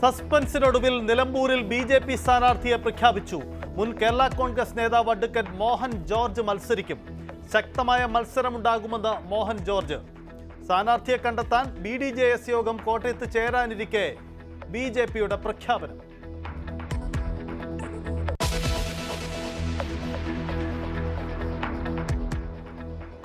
സസ്പെൻസിനൊടുവിൽ നിലമ്പൂരിൽ ബി.ജെ.പി. സ്ഥാനാർത്ഥിയെ പ്രഖ്യാപിച്ചു. മുൻ കേരള കോൺഗ്രസ് നേതാവ് അഡ്വക്കേറ്റ് മോഹൻ ജോർജ് മത്സരിക്കും. ശക്തമായ മത്സരമുണ്ടാകുമെന്ന് മോഹൻ ജോർജ്. സ്ഥാനാർത്ഥിയെ കണ്ടെത്താൻ ബി.ഡി.ജെ.എസ് യോഗം കോട്ടയത്ത് ചേരാനിരിക്കെ ബി.ജെ.പിയുടെ പ്രഖ്യാപനം.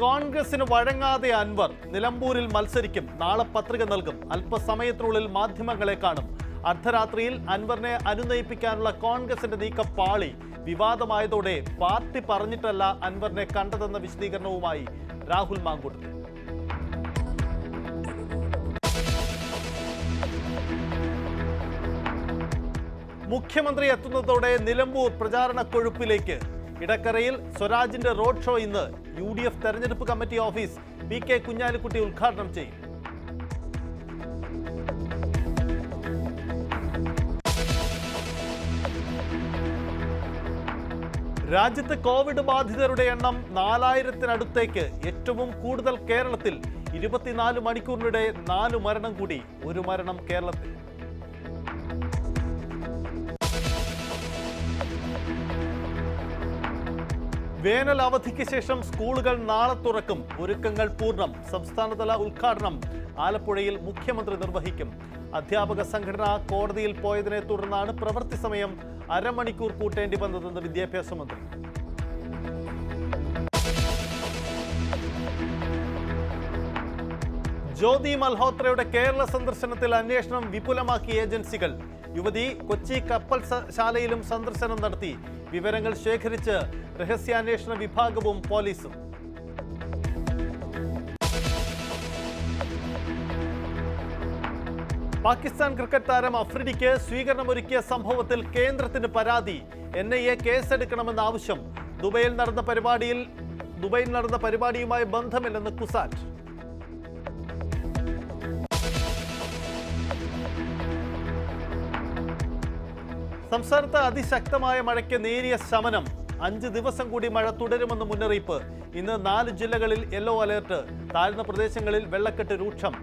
കോൺഗ്രസിന് വഴങ്ങാതെ അൻവർ നിലമ്പൂരിൽ മത്സരിക്കും. നാളെ പത്രിക നൽകും. അല്പസമയത്തിനുള്ളിൽ മാധ്യമങ്ങളെ കാണും. അർദ്ധരാത്രിയിൽ അൻവറിനെ അനുനയിപ്പിക്കാനുള്ള കോൺഗ്രസിന്റെ നീക്കം പാളി. വിവാദമായതോടെ പാർട്ടി പറഞ്ഞിട്ടല്ല അൻവറിനെ കണ്ടതെന്ന വിശദീകരണവുമായി രാഹുൽ മാങ്കൂട്ടത്തിൽ. മുഖ്യമന്ത്രി എത്തുന്നതോടെ നിലമ്പൂർ പ്രചാരണ കൊഴുപ്പിലേക്ക്. ഇടക്കരയിൽ സ്വരാജിന്റെ റോഡ് ഷോ ഇന്ന്. UDF തെരഞ്ഞെടുപ്പ് കമ്മിറ്റി ഓഫീസ് PK കുഞ്ഞാലിക്കുട്ടി ഉദ്ഘാടനം ചെയ്യും. രാജ്യത്ത് കോവിഡ് ബാധിതരുടെ എണ്ണം 4000-നടുത്തേക്ക്. ഏറ്റവും കൂടുതൽ കേരളത്തിൽ. 24 മണിക്കൂറിനിടെ 4 മരണം കൂടി. 1 മരണം കേരളത്തിൽ. വേനൽ അവധിക്ക് ശേഷം സ്കൂളുകൾ നാളെ തുറക്കും. ഒരുക്കങ്ങൾ പൂർണ്ണം. സംസ്ഥാനതല ഉദ്ഘാടനം ആലപ്പുഴയിൽ മുഖ്യമന്ത്രി നിർവഹിക്കും. അധ്യാപക സംഘടന കോടതിയിൽ പോയതിനെ തുടർന്നാണ് പ്രവൃത്തി സമയം അരമണിക്കൂർ കൂട്ടേണ്ടി വന്നതെന്ന് വിദ്യാഭ്യാസ മന്ത്രി. ജ്യോതി മൽഹോത്രയുടെ കേരള സന്ദർശനത്തിൽ അന്വേഷണം വിപുലമാക്കി ഏജൻസികൾ. യുവതി കൊച്ചി കപ്പൽ ശാലയിലും സന്ദർശനം നടത്തി. വിവരങ്ങൾ ശേഖരിച്ച് രഹസ്യാന്വേഷണ വിഭാഗവും പോലീസും. പാകിസ്ഥാൻ ക്രിക്കറ്റ് താരം അഫ്രിദിക്ക് സ്വീകരണമൊരുക്കിയ സംഭവത്തിൽ കേന്ദ്രത്തിന് പരാതി. NIA കേസെടുക്കണമെന്ന ആവശ്യം. ദുബൈയിൽ നടന്ന പരിപാടിയുമായി ബന്ധമില്ലെന്ന് കുസാറ്റ്. സംസ്ഥാനത്ത് അതിശക്തമായ മഴയ്ക്ക് നേരിയ ശമനം. 5 ദിവസം കൂടി മഴ തുടരുമെന്ന് മുന്നറിയിപ്പ്. ഇന്ന് 4 ജില്ലകളിൽ യെല്ലോ അലേർട്ട്. താഴ്ന്ന പ്രദേശങ്ങളിൽ വെള്ളക്കെട്ട് രൂക്ഷം.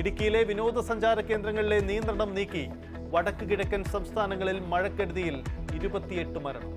ഇടുക്കിയിലെ വിനോദസഞ്ചാര കേന്ദ്രങ്ങളിലെ നിയന്ത്രണം നീക്കി. വടക്ക് കിഴക്കൻ സംസ്ഥാനങ്ങളിൽ മഴക്കെടുതിയിൽ 28 മരണം.